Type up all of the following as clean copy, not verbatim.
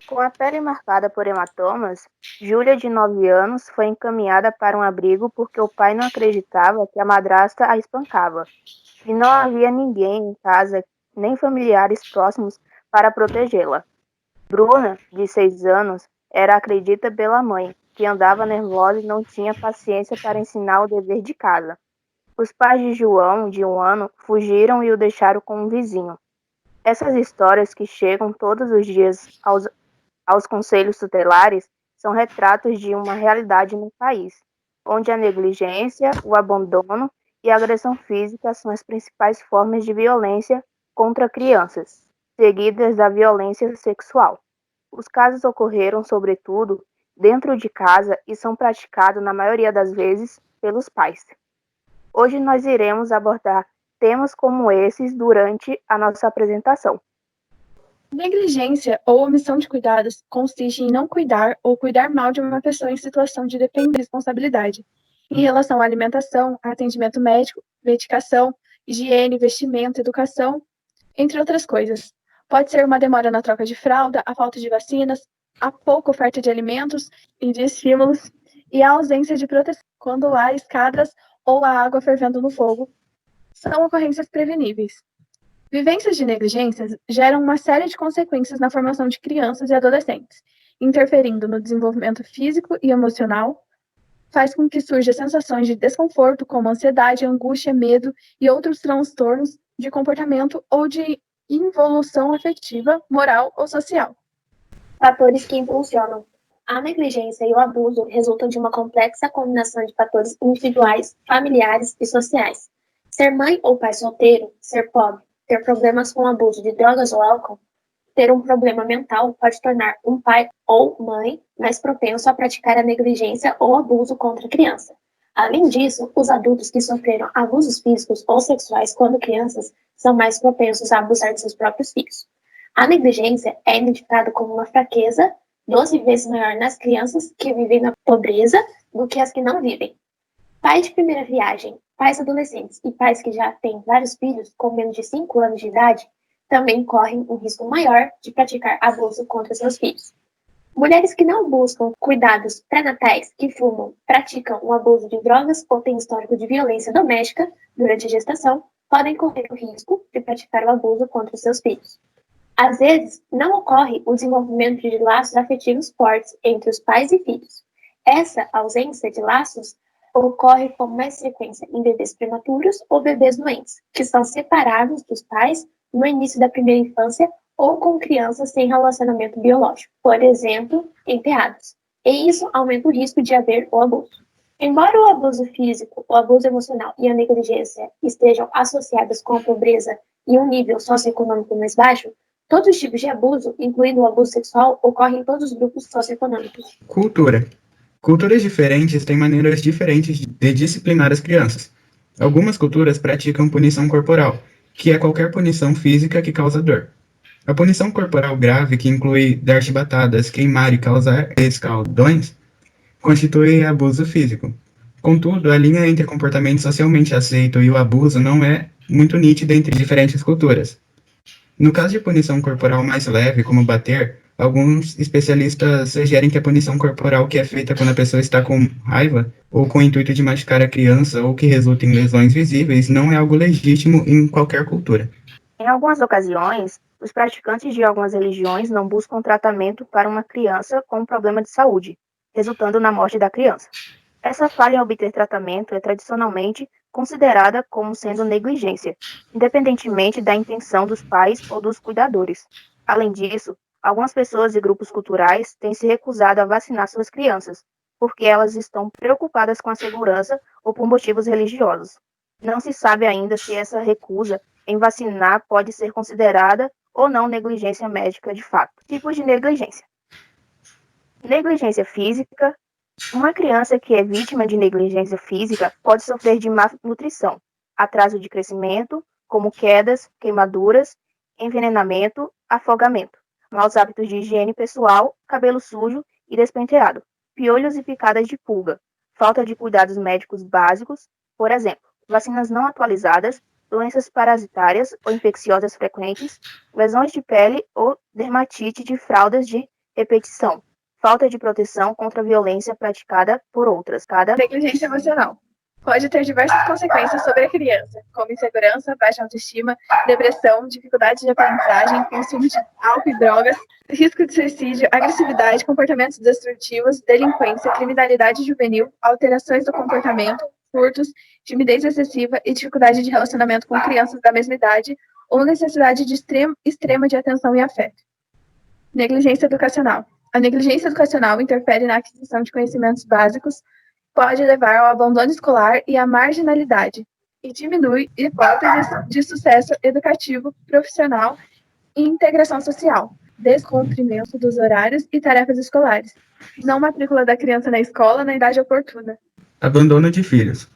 Com a pele marcada por hematomas, Júlia, de 9 anos, foi encaminhada para um abrigo porque o pai não acreditava que a madrasta a espancava, e não havia ninguém em casa, nem familiares próximos, para protegê-la. Bruna, de 6 anos, era acredita pela mãe, que andava nervosa e não tinha paciência para ensinar o dever de casa. Os pais de João, de 1 ano, fugiram e o deixaram com um vizinho. Essas histórias que chegam todos os dias aos conselhos tutelares são retratos de uma realidade no país, onde a negligência, o abandono e a agressão física são as principais formas de violência contra crianças, seguidas da violência sexual. Os casos ocorreram, sobretudo, dentro de casa e são praticados, na maioria das vezes, pelos pais. Hoje nós iremos abordar temas como esses durante a nossa apresentação. Negligência ou omissão de cuidados consiste em não cuidar ou cuidar mal de uma pessoa em situação de dependência e responsabilidade, em relação à alimentação, atendimento médico, medicação, higiene, vestimento, educação, entre outras coisas. Pode ser uma demora na troca de fralda, a falta de vacinas, a pouca oferta de alimentos e de estímulos, e a ausência de proteção quando há escadas ou a água fervendo no fogo. São ocorrências preveníveis. Vivências de negligências geram uma série de consequências na formação de crianças e adolescentes, interferindo no desenvolvimento físico e emocional, faz com que surjam sensações de desconforto, como ansiedade, angústia, medo e outros transtornos de comportamento ou de involução afetiva, moral ou social. Fatores que impulsionam. A negligência e o abuso resultam de uma complexa combinação de fatores individuais, familiares e sociais. Ser mãe ou pai solteiro, ser pobre, ter problemas com abuso de drogas ou álcool, ter um problema mental pode tornar um pai ou mãe mais propenso a praticar a negligência ou abuso contra a criança. Além disso, os adultos que sofreram abusos físicos ou sexuais quando crianças são mais propensos a abusar de seus próprios filhos. A negligência é identificada como uma fraqueza 12 vezes maior nas crianças que vivem na pobreza do que as que não vivem. Pais de primeira viagem, pais adolescentes e pais que já têm vários filhos com menos de 5 anos de idade também correm um risco maior de praticar abuso contra seus filhos. Mulheres que não buscam cuidados pré-natais, que fumam, praticam o abuso de drogas ou têm histórico de violência doméstica durante a gestação, podem correr o risco de praticar o abuso contra seus filhos. Às vezes, não ocorre o desenvolvimento de laços afetivos fortes entre os pais e filhos. Essa ausência de laços ocorre com mais frequência em bebês prematuros ou bebês doentes, que são separados dos pais no início da primeira infância ou com crianças sem relacionamento biológico, por exemplo, enteados. E isso aumenta o risco de haver o abuso. Embora o abuso físico, o abuso emocional e a negligência estejam associados com a pobreza e um nível socioeconômico mais baixo, todos os tipos de abuso, incluindo o abuso sexual, ocorrem em todos os grupos socioeconômicos. Cultura. Culturas diferentes têm maneiras diferentes de disciplinar as crianças. Algumas culturas praticam punição corporal, que é qualquer punição física que causa dor. A punição corporal grave, que inclui dar chibatadas, queimar e causar escaldões, constitui abuso físico. Contudo, a linha entre comportamento socialmente aceito e o abuso não é muito nítida entre diferentes culturas. No caso de punição corporal mais leve, como bater, alguns especialistas sugerem que a punição corporal que é feita quando a pessoa está com raiva ou com o intuito de machucar a criança ou que resulta em lesões visíveis não é algo legítimo em qualquer cultura. Em algumas ocasiões, os praticantes de algumas religiões não buscam tratamento para uma criança com um problema de saúde, resultando na morte da criança. Essa falha em obter tratamento é tradicionalmente considerada como sendo negligência, independentemente da intenção dos pais ou dos cuidadores. Além disso, algumas pessoas e grupos culturais têm se recusado a vacinar suas crianças, porque elas estão preocupadas com a segurança ou por motivos religiosos. Não se sabe ainda se essa recusa em vacinar pode ser considerada ou não negligência médica de fato. Tipos de negligência. Negligência física. Uma criança que é vítima de negligência física pode sofrer de má nutrição, atraso de crescimento, como quedas, queimaduras, envenenamento, afogamento, maus hábitos de higiene pessoal, cabelo sujo e despenteado, piolhos e picadas de pulga, falta de cuidados médicos básicos, por exemplo, vacinas não atualizadas, doenças parasitárias ou infecciosas frequentes, lesões de pele ou dermatite de fraldas de repetição, falta de proteção contra a violência praticada por outras. Negligência emocional. Pode ter diversas consequências sobre a criança, como insegurança, baixa autoestima, depressão, dificuldade de aprendizagem, consumo de álcool e drogas, risco de suicídio, agressividade, comportamentos destrutivos, delinquência, criminalidade juvenil, alterações do comportamento, furtos, timidez excessiva e dificuldade de relacionamento com crianças da mesma idade ou necessidade de extrema de atenção e afeto. Negligência educacional. A negligência educacional interfere na aquisição de conhecimentos básicos, pode levar ao abandono escolar e à marginalidade, e diminui hipóteses de sucesso educativo, profissional e integração social, descumprimento dos horários e tarefas escolares, não matrícula da criança na escola na idade oportuna. Abandono de filhos.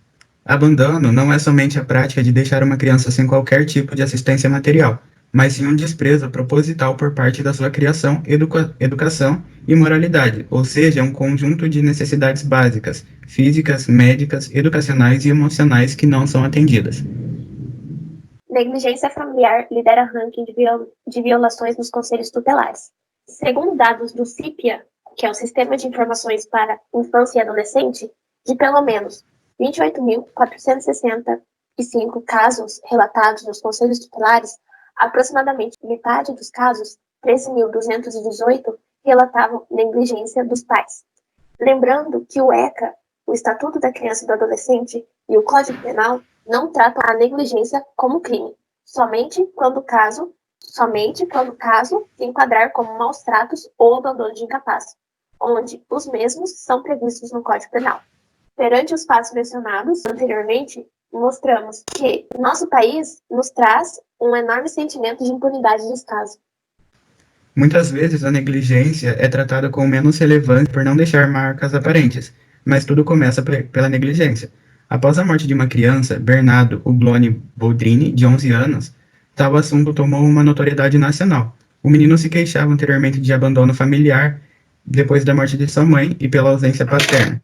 Abandono não é somente a prática de deixar uma criança sem qualquer tipo de assistência material, mas sim um desprezo proposital por parte da sua criação, educação e moralidade, ou seja, um conjunto de necessidades básicas, físicas, médicas, educacionais e emocionais que não são atendidas. Negligência familiar lidera ranking de violações nos conselhos tutelares. Segundo dados do CIPIA, que é o Sistema de Informações para Infância e Adolescente, de pelo menos 28.465 casos relatados nos conselhos tutelares, aproximadamente metade dos casos, 13.218, relatavam negligência dos pais. Lembrando que o ECA, o Estatuto da Criança e do Adolescente, e o Código Penal não tratam a negligência como crime, somente quando o caso se enquadrar como maus tratos ou abandono de incapaz, onde os mesmos são previstos no Código Penal. Perante os fatos mencionados anteriormente, mostramos que nosso país nos traz um enorme sentimento de impunidade desse caso. Muitas vezes a negligência é tratada com menos relevância por não deixar marcas aparentes, mas tudo começa pela negligência. Após a morte de uma criança, Bernardo Ugloni Boldrini, de 11 anos, tal assunto tomou uma notoriedade nacional. O menino se queixava anteriormente de abandono familiar depois da morte de sua mãe e pela ausência paterna.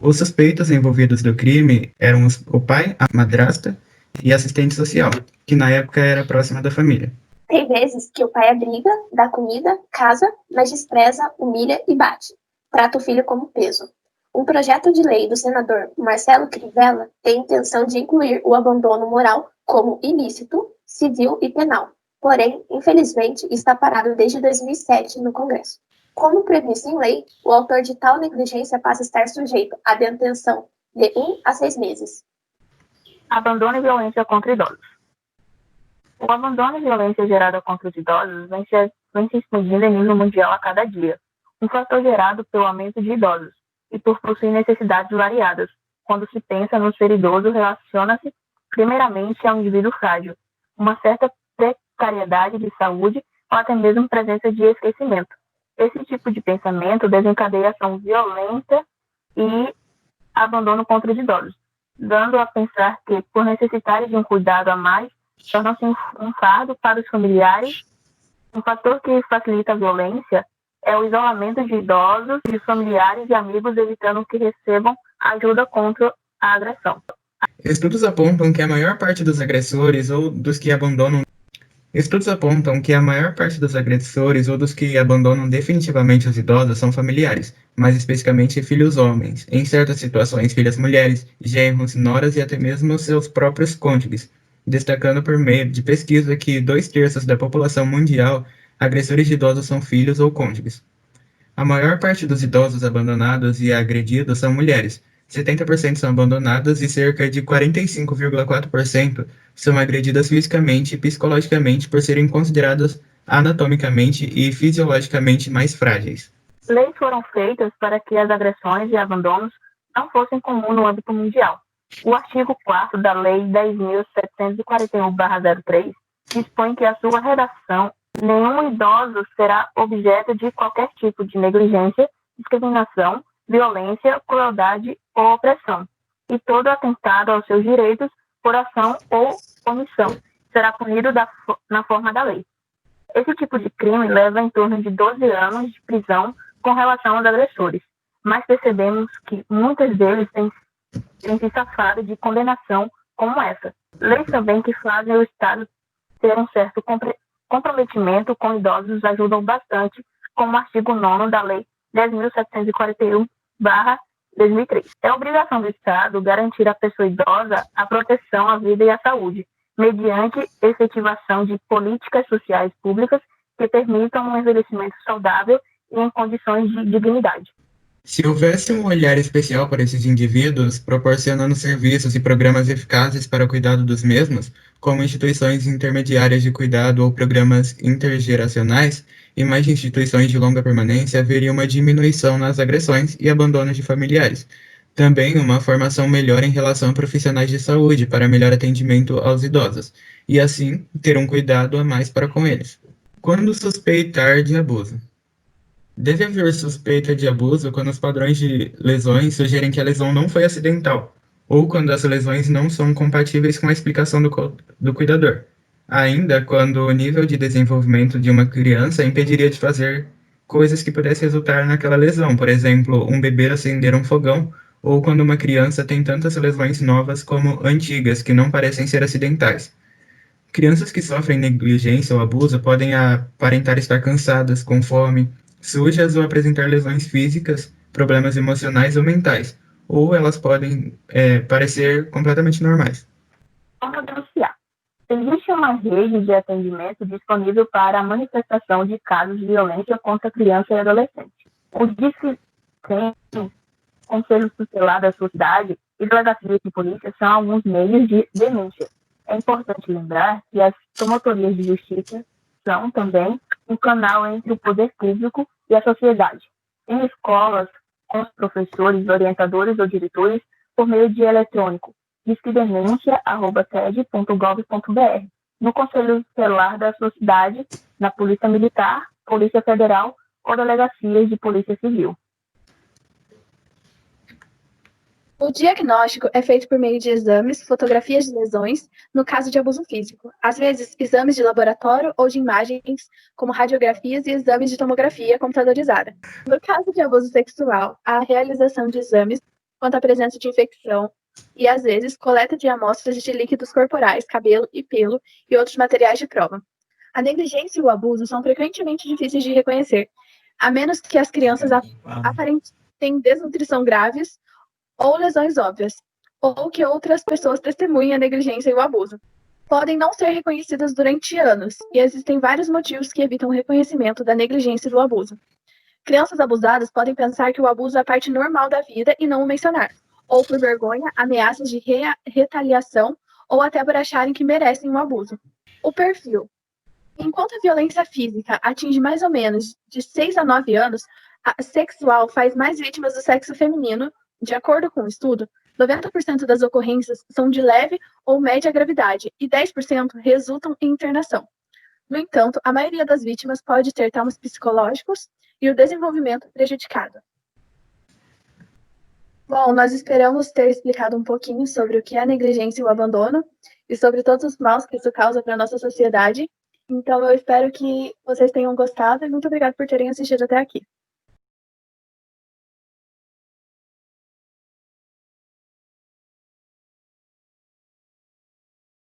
Os suspeitos envolvidos do crime eram o pai, a madrasta e a assistente social, que na época era próxima da família. Tem vezes que o pai abriga, dá comida, casa, mas despreza, humilha e bate. Trata o filho como peso. Um projeto de lei do senador Marcelo Crivella tem a intenção de incluir o abandono moral como ilícito, civil e penal. Porém, infelizmente, está parado desde 2007 no Congresso. Como previsto em lei, o autor de tal negligência passa a estar sujeito à detenção de 1 a 6 meses. Abandono e violência contra idosos. O abandono e violência gerada contra os idosos vem se expandindo em nível mundial a cada dia, um fator gerado pelo aumento de idosos e por possuir necessidades variadas. Quando se pensa no ser idoso, relaciona-se primeiramente a um indivíduo frágil, uma certa precariedade de saúde ou até mesmo presença de esquecimento. Esse tipo de pensamento desencadeia ação violenta e abandono contra os idosos, dando a pensar que, por necessitarem de um cuidado a mais, tornam-se um fardo para os familiares. Um fator que facilita a violência é o isolamento de idosos, de familiares e amigos, evitando que recebam ajuda contra a agressão. Estudos apontam que a maior parte dos agressores ou dos que abandonam definitivamente os idosos são familiares, mais especificamente filhos homens, em certas situações filhas mulheres, genros, noras e até mesmo seus próprios cônjuges, destacando por meio de pesquisa que 2/3 da população mundial agressores de idosos são filhos ou cônjuges. A maior parte dos idosos abandonados e agredidos são mulheres. 70% são abandonadas e cerca de 45,4% são agredidas fisicamente e psicologicamente por serem consideradas anatomicamente e fisiologicamente mais frágeis. Leis foram feitas para que as agressões e abandonos não fossem comuns no âmbito mundial. O artigo 4º da Lei 10.741/03 dispõe que a sua redação: nenhum idoso será objeto de qualquer tipo de negligência, discriminação, violência, crueldade ou opressão, e todo atentado aos seus direitos, por ação ou omissão, será punido na forma da lei. Esse tipo de crime leva em torno de 12 anos de prisão com relação aos agressores, mas percebemos que muitos deles têm se safado de condenação como essa. Leis também que fazem o Estado ter um certo comprometimento com idosos ajudam bastante como o artigo 9º da Lei 10.741/2003. É obrigação do Estado garantir à pessoa idosa a proteção à vida e à saúde, mediante efetivação de políticas sociais públicas que permitam um envelhecimento saudável e em condições de dignidade. Se houvesse um olhar especial para esses indivíduos, proporcionando serviços e programas eficazes para o cuidado dos mesmos, como instituições intermediárias de cuidado ou programas intergeracionais, e mais instituições de longa permanência, haveria uma diminuição nas agressões e abandonos de familiares. Também uma formação melhor em relação a profissionais de saúde para melhor atendimento aos idosos, e assim ter um cuidado a mais para com eles. Quando suspeitar de abuso? Deve haver suspeita de abuso quando os padrões de lesões sugerem que a lesão não foi acidental, ou quando as lesões não são compatíveis com a explicação do cuidador. Ainda quando o nível de desenvolvimento de uma criança impediria de fazer coisas que pudessem resultar naquela lesão, por exemplo, um bebê acender um fogão, ou quando uma criança tem tantas lesões novas como antigas, que não parecem ser acidentais. Crianças que sofrem negligência ou abuso podem aparentar estar cansadas, com fome, sujas ou apresentar lesões físicas, problemas emocionais ou mentais, ou elas podem parecer completamente normais. Como denunciar? Existe uma rede de atendimento disponível para a manifestação de casos de violência contra criança e adolescente. O Disque 100, Conselho Tutelar da sua cidade e delegacias de polícia são alguns meios de denúncia. É importante lembrar que as promotorias de justiça são também um canal entre o poder público e a sociedade. Em escolas, com os professores, orientadores ou diretores, por meio de eletrônico, disquedenúncia@sede.gov.br, no Conselho Tutelar da sua cidade, na Polícia Militar, Polícia Federal ou delegacias de Polícia Civil. O diagnóstico é feito por meio de exames, fotografias de lesões, no caso de abuso físico. Às vezes, exames de laboratório ou de imagens, como radiografias e exames de tomografia computadorizada. No caso de abuso sexual, a realização de exames quanto à presença de infecção e, às vezes, coleta de amostras de líquidos corporais, cabelo e pelo e outros materiais de prova. A negligência e o abuso são frequentemente difíceis de reconhecer, a menos que as crianças aparentem desnutrição graves ou lesões óbvias, ou que outras pessoas testemunhem a negligência e o abuso. Podem não ser reconhecidas durante anos, e existem vários motivos que evitam o reconhecimento da negligência e do abuso. Crianças abusadas podem pensar que o abuso é parte normal da vida e não o mencionar, ou por vergonha, ameaças de retaliação, ou até por acharem que merecem um abuso. O perfil. Enquanto a violência física atinge mais ou menos de 6 a 9 anos, a sexual faz mais vítimas do sexo feminino. De acordo com o estudo, 90% das ocorrências são de leve ou média gravidade e 10% resultam em internação. No entanto, a maioria das vítimas pode ter traumas psicológicos e o desenvolvimento prejudicado. Bom, nós esperamos ter explicado um pouquinho sobre o que é a negligência e o abandono e sobre todos os maus que isso causa para a nossa sociedade. Então, eu espero que vocês tenham gostado e muito obrigada por terem assistido até aqui.